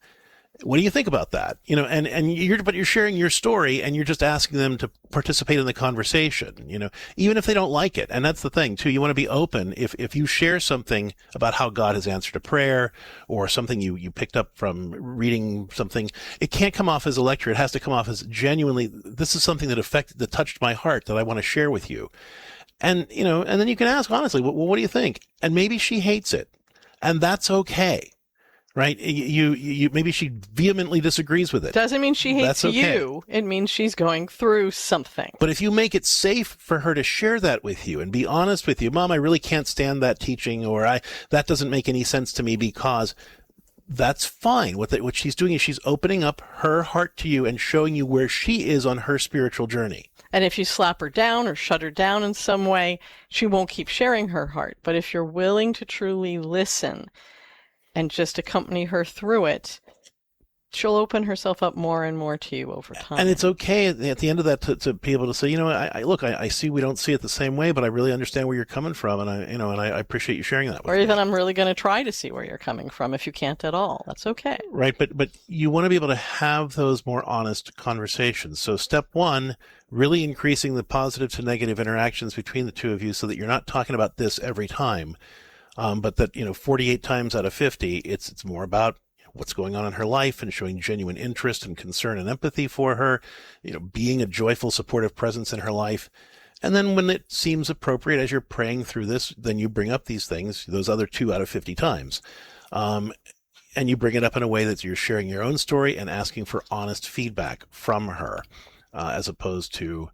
What do you think about that? But you're sharing your story and you're just asking them to participate in the conversation, even if they don't like it. And that's the thing too. You want to be open. If you share something about how God has answered a prayer or something you picked up from reading something, it can't come off as a lecture. It has to come off as genuinely, this is something that touched my heart that I want to share with you. And, and then you can ask honestly, well, what do you think? And maybe she hates it, and that's okay. Right? You maybe she vehemently disagrees with it. Doesn't mean she hates you. It means she's going through something. But if you make it safe for her to share that with you and be honest with you, Mom, I really can't stand that teaching, or that doesn't make any sense to me, because that's fine. What she's doing is she's opening up her heart to you and showing you where she is on her spiritual journey. And if you slap her down or shut her down in some way, she won't keep sharing her heart. But if you're willing to truly listen and just accompany her through it, she'll open herself up more and more to you over time. And it's okay at the end of that to be able to say, I see we don't see it the same way, but I really understand where you're coming from, and I appreciate you sharing that with me. Or even I'm really going to try to see where you're coming from if you can't at all. That's okay. Right, but you want to be able to have those more honest conversations. So step 1, really increasing the positive to negative interactions between the two of you so that you're not talking about this every time. But that, 48 times out of 50, it's more about what's going on in her life and showing genuine interest and concern and empathy for her, being a joyful, supportive presence in her life. And then when it seems appropriate as you're praying through this, then you bring up these things, those other 2 out of 50 times. And you bring it up in a way that you're sharing your own story and asking for honest feedback from her, as opposed to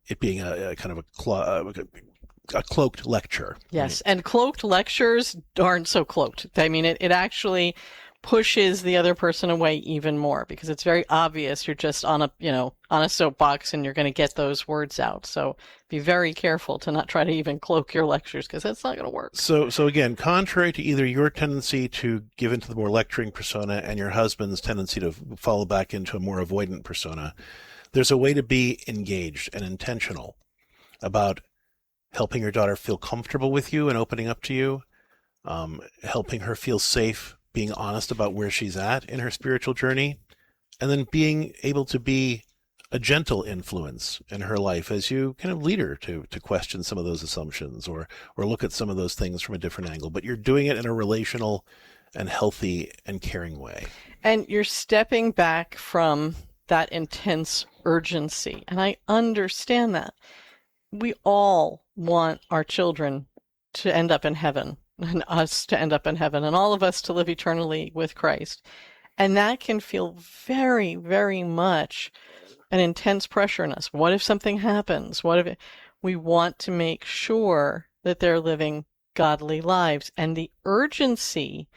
it being a kind of a cloaked lecture. Yes, and cloaked lectures aren't so cloaked. I mean, it actually pushes the other person away even more, because it's very obvious you're just on a soapbox and you're going to get those words out. So be very careful to not try to even cloak your lectures, because that's not going to work. So again, contrary to either your tendency to give into the more lecturing persona and your husband's tendency to fall back into a more avoidant persona, there's a way to be engaged and intentional about helping your daughter feel comfortable with you and opening up to you, helping her feel safe, being honest about where she's at in her spiritual journey, and then being able to be a gentle influence in her life as you kind of lead her to question some of those assumptions or look at some of those things from a different angle. But you're doing it in a relational and healthy and caring way. And you're stepping back from that intense urgency. And I understand that. We all want our children to end up in heaven, and us to end up in heaven, and all of us to live eternally with Christ. And that can feel very, very much an intense pressure on us. What if something happens? We want to make sure that they're living godly lives. And the urgency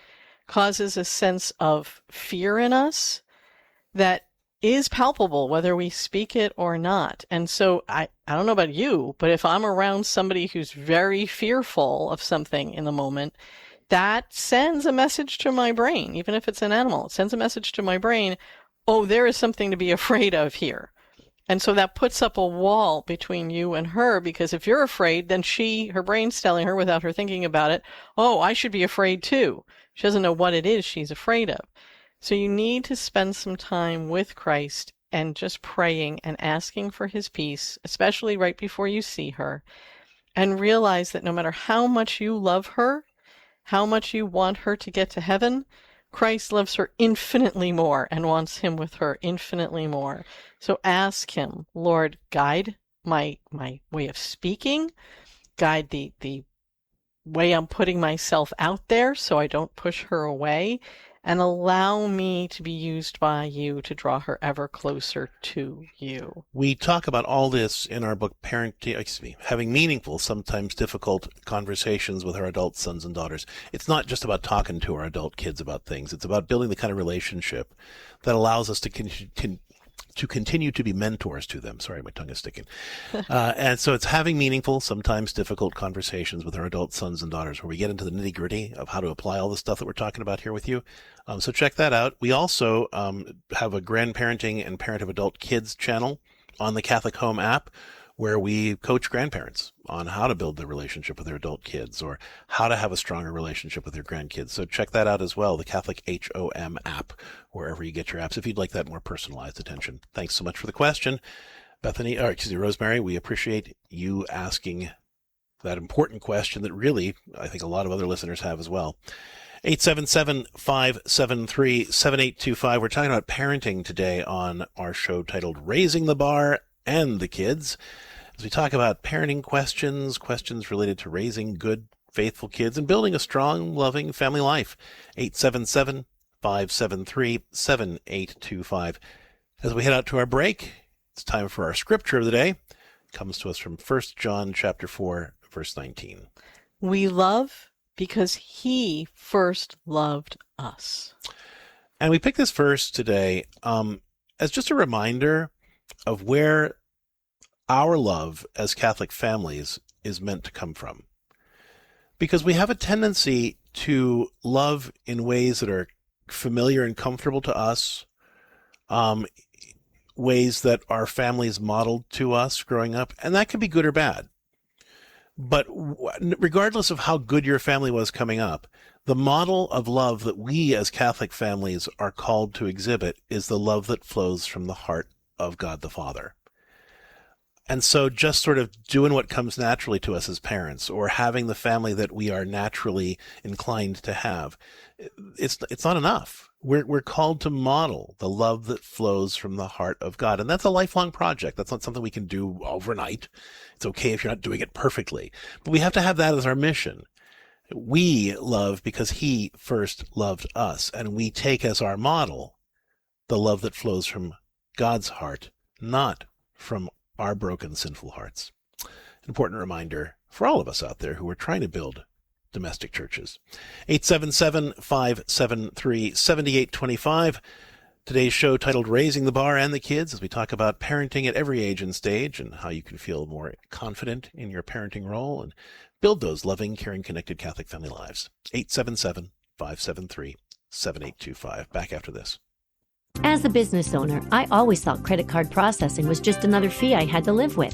causes a sense of fear in us that is palpable, whether we speak it or not. And so I don't know about you, but if I'm around somebody who's very fearful of something in the moment, that sends a message to my brain. Even if it's an animal, it sends a message to my brain, oh, there is something to be afraid of here. And so that puts up a wall between you and her, because if you're afraid, then her brain's telling her without her thinking about it, oh, I should be afraid too. She doesn't know what it is she's afraid of. So you need to spend some time with Christ and just praying and asking for his peace, especially right before you see her, and realize that no matter how much you love her, how much you want her to get to heaven, Christ loves her infinitely more and wants him with her infinitely more. So ask him, Lord, guide my way of speaking, guide the way I'm putting myself out there so I don't push her away, and allow me to be used by you to draw her ever closer to you. We talk about all this in our book, Having Meaningful, Sometimes Difficult Conversations with Our Adult Sons and Daughters. It's not just about talking to our adult kids about things. It's about building the kind of relationship that allows us to continue to be mentors to them. Sorry, my tongue is sticking. And so it's having meaningful, sometimes difficult conversations with our adult sons and daughters, where we get into the nitty gritty of how to apply all the stuff that we're talking about here with you. So check that out. We also have a grandparenting and parent of adult kids channel on the Catholic Home app, where we coach grandparents on how to build their relationship with their adult kids or how to have a stronger relationship with their grandkids. So check that out as well, the Catholic HOM app, wherever you get your apps, if you'd like that more personalized attention. Thanks so much for the question, Rosemary. We appreciate you asking that important question that really, I think a lot of other listeners have as well. 877-573-7825. We're talking about parenting today on our show titled Raising the Bar and the Kids, as we talk about parenting questions related to raising good, faithful kids and building a strong, loving family life. 877-573-7825. As we head out to our break, it's time for our scripture of the day. It comes to us from 1 John chapter 4, verse 19. We love because he first loved us. And we picked this verse today as just a reminder of where our love as Catholic families is meant to come from. Because we have a tendency to love in ways that are familiar and comfortable to us, ways that our families modeled to us growing up, and that can be good or bad. But regardless of how good your family was coming up, the model of love that we as Catholic families are called to exhibit is the love that flows from the heart of God the Father. And so just sort of doing what comes naturally to us as parents, or having the family that we are naturally inclined to have, it's not enough. We're called to model the love that flows from the heart of God. And that's a lifelong project. That's not something we can do overnight. It's okay if you're not doing it perfectly, but we have to have that as our mission. We love because he first loved us, and we take as our model the love that flows from God's heart, not from our broken, sinful hearts. An important reminder for all of us out there who are trying to build domestic churches. 877-573-7825. Today's show titled Raising the Bar and the Kids, as we talk about parenting at every age and stage and how you can feel more confident in your parenting role and build those loving, caring, connected Catholic family lives. 877-573-7825. Back after this. As a business owner, I always thought credit card processing was just another fee I had to live with.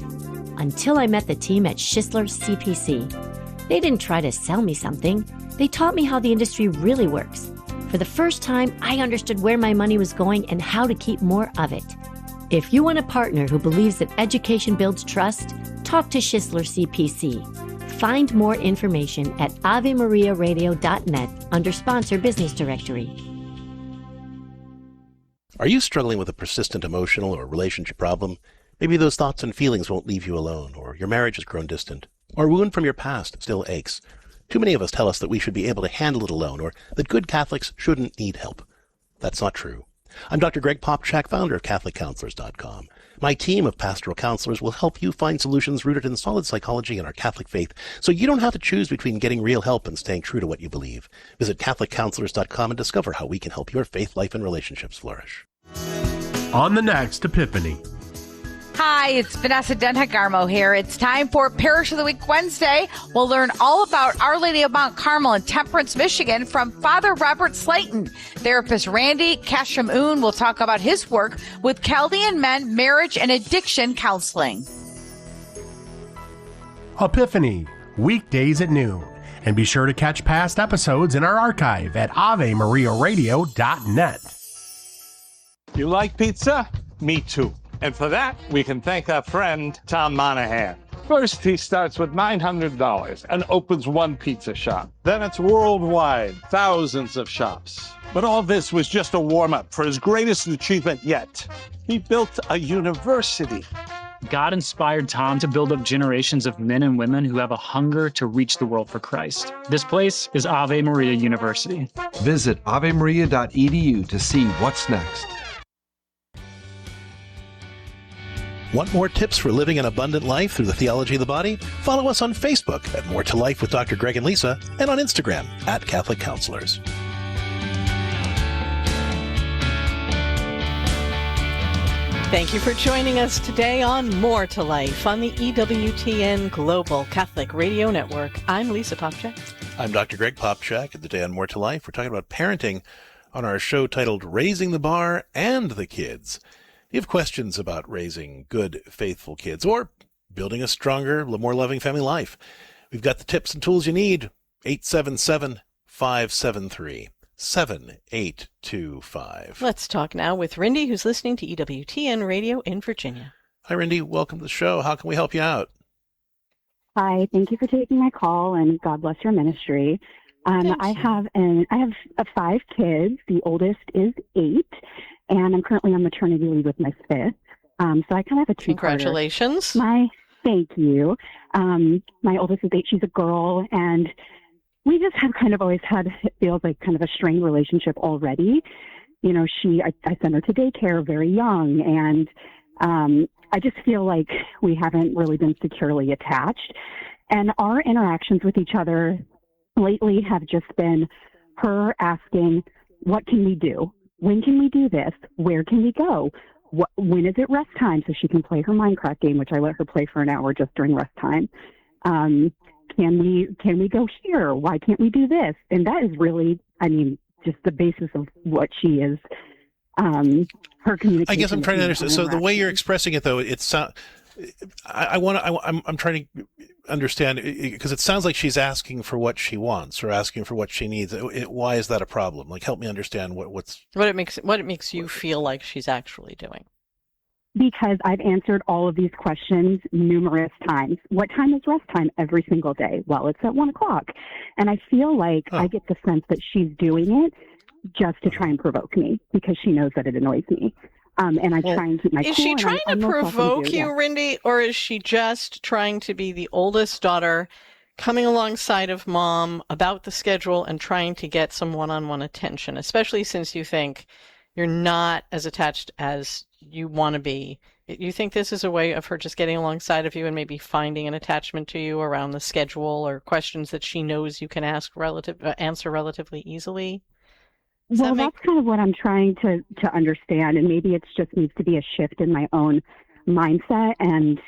Until I met the team at Schisler CPC. They didn't try to sell me something. They taught me how the industry really works. For the first time, I understood where my money was going and how to keep more of it. If you want a partner who believes that education builds trust, talk to Schisler CPC. Find more information at AveMariaRadio.net under Sponsor Business Directory. Are you struggling with a persistent emotional or relationship problem? Maybe those thoughts and feelings won't leave you alone, or your marriage has grown distant, or a wound from your past still aches. Too many of us tell us that we should be able to handle it alone, or that good Catholics shouldn't need help. That's not true. I'm Dr. Greg Popchak, founder of CatholicCounselors.com. My team of pastoral counselors will help you find solutions rooted in solid psychology and our Catholic faith, so you don't have to choose between getting real help and staying true to what you believe. Visit CatholicCounselors.com and discover how we can help your faith life and relationships flourish. On the next Epiphany. Hi, it's Vanessa Denhagarmo here. It's time for Parish of the Week Wednesday. We'll learn all about Our Lady of Mount Carmel in Temperance, Michigan from Father Robert Slayton. Therapist Randy Cashamoon will talk about his work with Chaldean men, marriage, and addiction counseling. Epiphany, weekdays at noon. And be sure to catch past episodes in our archive at AveMariaRadio.net. You like pizza? Me too. And for that, we can thank our friend Tom Monahan. First, he starts with $900 and opens one pizza shop. Then it's worldwide, thousands of shops. But all this was just a warm-up for his greatest achievement yet. He built a university. God inspired Tom to build up generations of men and women who have a hunger to reach the world for Christ. This place is Ave Maria University. Visit avemaria.edu to see what's next. Want more tips for living an abundant life through the theology of the body? Follow us on Facebook at More2Life with Dr. Greg and Lisa, and on Instagram at Catholic Counselors. Thank you for joining us today on More to Life on the EWTN Global Catholic Radio Network. I'm Lisa Popchak. I'm Dr. Greg Popchak, and today on More to Life, we're talking about parenting on our show titled Raising the Bar and the Kids. If you have questions about raising good, faithful kids or building a stronger, more loving family life, we've got the tips and tools you need. 877-573-7825. Let's talk now with Rindy, who's listening to EWTN Radio in Virginia. Hi, Rindy. Welcome to the show. How can we help you out? Hi, thank you for taking my call, and God bless your ministry. I have 5 kids. The oldest is 8, and I'm currently on maternity leave with my 5th. So I kind of have a 2-parter. Congratulations. Thank you. My oldest is 8. She's a girl, and we just have kind of always had, it feels like kind of a strained relationship already. You know, I sent her to daycare very young, and I just feel like we haven't really been securely attached. And our interactions with each other lately have just been her asking, what can we do? When can we do this? Where can we go? When is it rest time so she can play her Minecraft game, which I let her play for an hour just during rest time? Can we go here? Why can't we do this? And that is really, just the basis of what she is, her communication. I guess I'm trying to understand. So the way you're expressing it, though, I'm trying to understand, because it sounds like she's asking for what she wants or asking for what she needs. Why is that a problem? Like, help me understand what it makes you feel like she's actually doing. Because I've answered all of these questions numerous times. What time is rest time every single day? Well, it's at 1:00. And I feel like I get the sense that she's doing it just to try and provoke me because she knows that it annoys me. And I try and keep my cool. Is she trying to provoke you, Rindy, or is she just trying to be the oldest daughter, coming alongside of mom about the schedule and trying to get some one-on-one attention, especially since you think you're not as attached as you want to be? You think this is a way of her just getting alongside of you and maybe finding an attachment to you around the schedule or questions that she knows you can answer relatively easily? Well, that's kind of what I'm trying to understand, and maybe it just needs to be a shift in my own mindset and,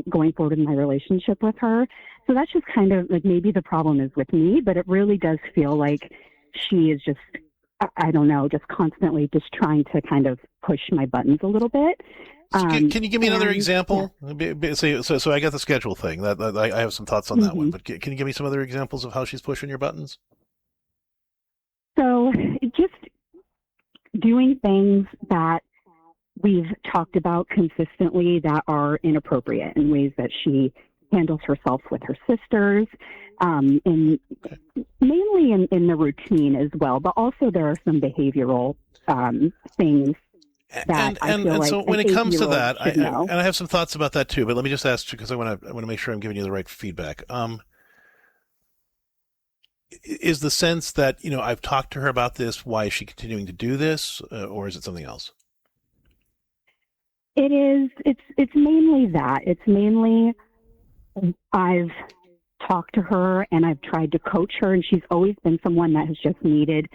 going forward in my relationship with her. So that's just kind of like maybe the problem is with me, but it really does feel like she is just, I don't know, just constantly just trying to kind of push my buttons a little bit. Can you give me another example? Yeah. So I got the schedule thing. That I have some thoughts on that one, but can you give me some other examples of how she's pushing your buttons? So just doing things that we've talked about consistently that are inappropriate in ways that she handles herself with her sisters, mainly in the routine as well, but also there are some behavioral things that I feel like so when it comes to that, I have some thoughts about that too, but let me just ask, because I want to make sure I'm giving you the right feedback. Is the sense that, I've talked to her about this, why is she continuing to do this, or is it something else? It is. It's mainly that. It's mainly I've talked to her and I've tried to coach her, and she's always been someone that has just needed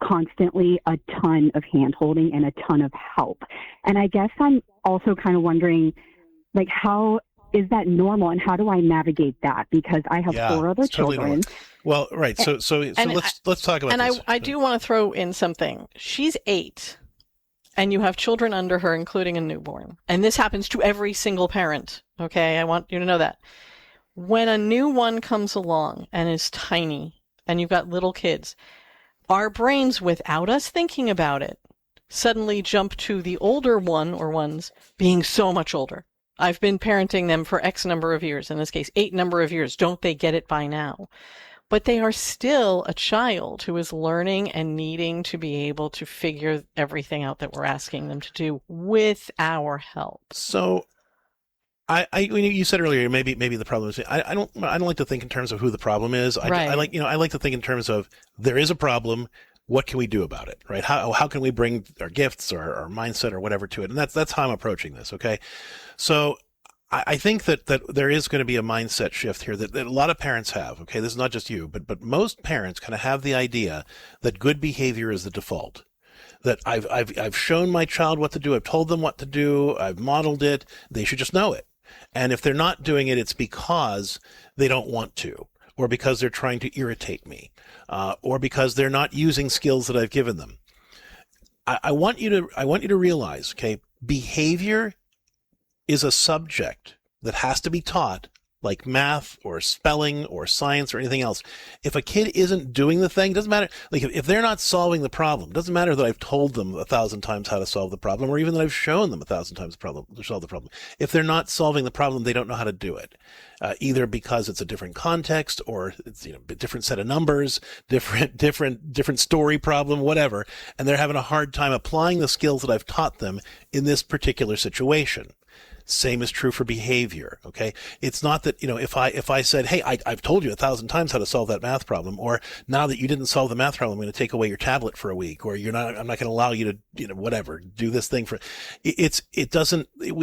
constantly a ton of hand-holding and a ton of help. And I guess I'm also kind of wondering, like, how is that normal, and how do I navigate that? Because I have 4 other children. Well, right. So let's talk about this. And I do want to throw in something. She's 8, and you have children under her, including a newborn. And this happens to every single parent. Okay, I want you to know that. When a new one comes along and is tiny, and you've got little kids, our brains, without us thinking about it, suddenly jump to the older one or ones being so much older. I've been parenting them for X number of years, in this case, 8 number of years. Don't they get it by now? But they are still a child who is learning and needing to be able to figure everything out that we're asking them to do with our help. So when you said earlier, maybe the problem is, I don't like to think in terms of who the problem is. I like to think in terms of, there is a problem. What can we do about it, right? How can we bring our gifts or our mindset or whatever to it? And that's how I'm approaching this, okay? So I think that there is going to be a mindset shift here that a lot of parents have, okay? This is not just you, but most parents kind of have the idea that good behavior is the default. That I've shown my child what to do, I've told them what to do, I've modeled it, they should just know it. And if they're not doing it, it's because they don't want to, or because they're trying to irritate me, or because they're not using skills that I've given them. I want you to realize, okay, behavior is a subject that has to be taught, like math or spelling or science or anything else. If a kid isn't doing the thing, doesn't matter. Like if they're not solving the problem, doesn't matter that I've told them 1,000 times how to solve the problem, or even that I've shown them 1,000 times to solve the problem. If they're not solving the problem, they don't know how to do it. Either because it's a different context, or it's a different set of numbers, different story problem, whatever, and they're having a hard time applying the skills that I've taught them in this particular situation. Same is true for behavior. Okay. It's not that, if I said, hey, I've told you 1,000 times how to solve that math problem, or now that you didn't solve the math problem, I'm going to take away your tablet for a week, or I'm not going to allow you to, whatever, do this thing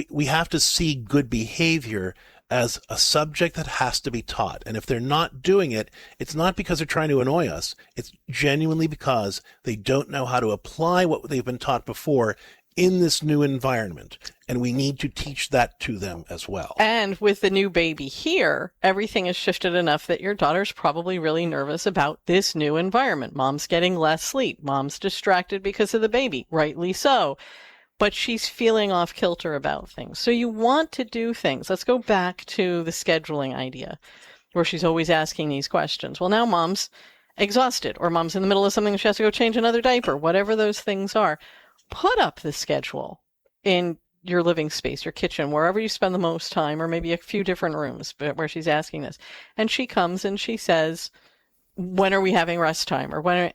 we have to see good behavior as a subject that has to be taught. And if they're not doing it, it's not because they're trying to annoy us. It's genuinely because they don't know how to apply what they've been taught before in this new environment. And we need to teach that to them as well. And with the new baby here, everything has shifted enough that your daughter's probably really nervous about this new environment. Mom's getting less sleep. Mom's distracted because of the baby, rightly so. But she's feeling off kilter about things. So you want to do things. Let's go back to the scheduling idea, where she's always asking these questions. Well, now mom's exhausted, or mom's in the middle of something and she has to go change another diaper, whatever those things are. Put up the schedule in your living space, your kitchen, wherever you spend the most time, or maybe a few different rooms where she's asking this. And she comes and she says, when are we having rest time? Or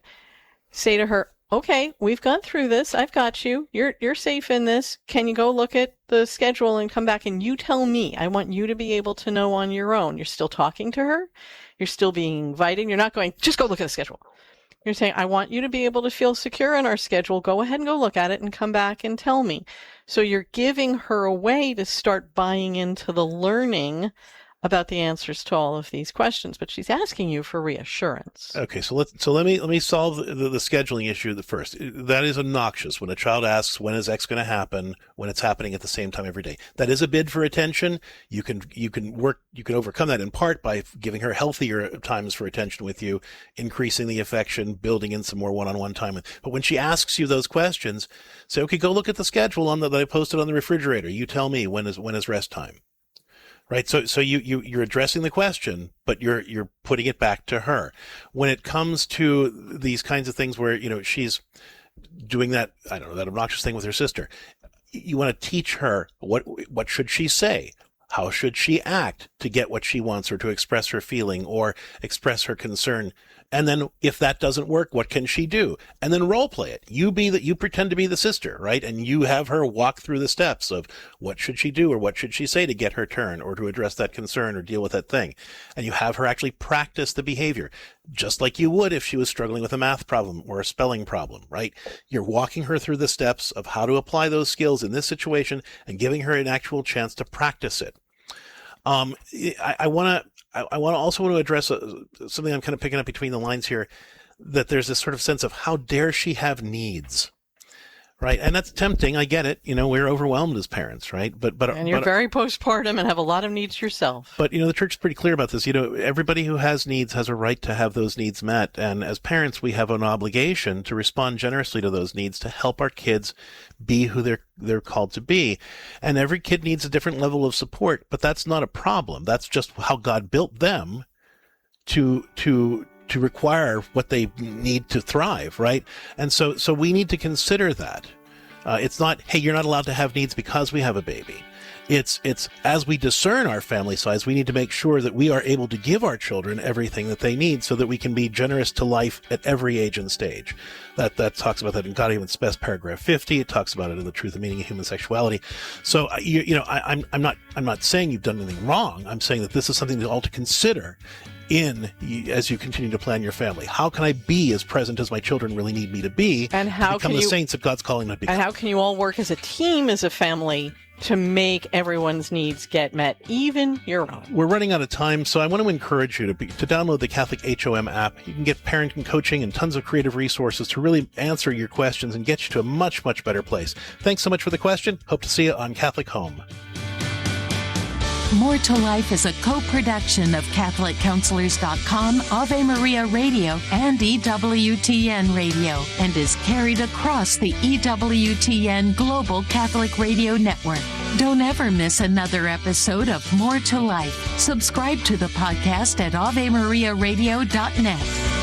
say to her, okay, we've gone through this. I've got you. You're safe in this. Can you go look at the schedule and come back and you tell me? I want you to be able to know on your own. You're still talking to her. You're still being invited. You're not going, just go look at the schedule. You're saying, I want you to be able to feel secure in our schedule. Go ahead and go look at it and come back and tell me. So you're giving her a way to start buying into the learning about the answers to all of these questions, but she's asking you for reassurance. Okay, so let me solve the scheduling issue first. That is obnoxious when a child asks, when is X going to happen, when it's happening at the same time every day. That is a bid for attention. You can overcome that in part by giving her healthier times for attention with you, increasing the affection, building in some more one-on-one time. But when she asks you those questions, say, okay, go look at the schedule that I posted on the refrigerator. You tell me when is rest time. Right. So you're addressing the question, but you're putting it back to her. When it comes to these kinds of things where, she's doing that obnoxious thing with her sister, you want to teach her what should she say? How should she act to get what she wants, or to express her feeling or express her concern? And then if that doesn't work, what can she do? And then role play it. You pretend to be the sister, right? And you have her walk through the steps of what should she do or what should she say to get her turn or to address that concern or deal with that thing. And you have her actually practice the behavior, just like you would if she was struggling with a math problem or a spelling problem, right? You're walking her through the steps of how to apply those skills in this situation and giving her an actual chance to practice it. I also want to address something I'm kind of picking up between the lines here. that there's this sort of sense of how dare she have needs, right? And that's tempting. I get it. We're overwhelmed as parents, right? But you're very postpartum and have a lot of needs yourself. But the church is pretty clear about this. Everybody who has needs has a right to have those needs met, and as parents, we have an obligation to respond generously to those needs to help our kids be who they're called to be. And every kid needs a different level of support, but that's not a problem. That's just how God built them to require what they need to thrive, right? And so we need to consider that. It's not, hey, you're not allowed to have needs because we have a baby. It's as we discern our family size, we need to make sure that we are able to give our children everything that they need so that we can be generous to life at every age and stage. That talks about that in God Even's Best, paragraph 50. It talks about it in The Truth and Meaning of Human Sexuality. So, I'm not saying you've done anything wrong. I'm saying that this is something all to consider as you continue to plan your family. How can I be as present as my children really need me to be, and how to become the saints that God's calling them to become? And how can you all work as a team, as a family, to make everyone's needs get met, even your own? We're running out of time, so I want to encourage you to download the Catholic HOM app. You can get parenting coaching and tons of creative resources to really answer your questions and get you to a much, much better place. Thanks so much for the question. Hope to see you on Catholic Home. More to Life is a co-production of CatholicCounselors.com, Ave Maria Radio, and EWTN Radio, and is carried across the EWTN Global Catholic Radio Network. Don't ever miss another episode of More to Life. Subscribe to the podcast at AveMariaRadio.net.